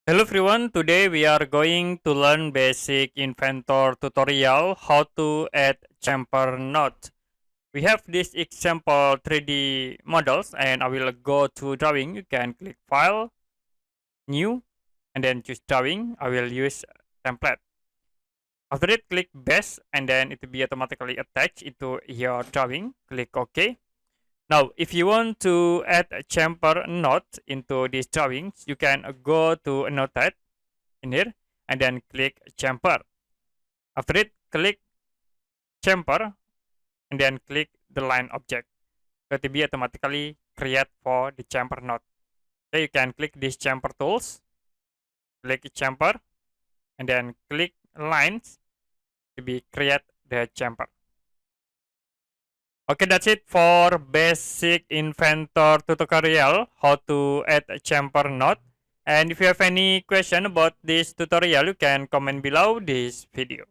Hello everyone, today we are going to learn basic Inventor tutorial how to add Chamfer node. We have this example 3D models and I will go to drawing. You can click file, new, and then choose drawing. I will use template. After that, click base and then it will be automatically attached into your drawing. Click OK. Now, if you want to add a chamfer node into these drawings, you can go to annotate in here and then click chamfer. After it, click chamfer and then click the line object. So it will be automatically create for the chamfer node. Okay, you can click this chamfer tools, click chamfer, and then click lines to be create the chamfer. Okay, that's it for basic Inventor tutorial, how to add a chamfer node. And if you have any question about this tutorial, you can comment below this video.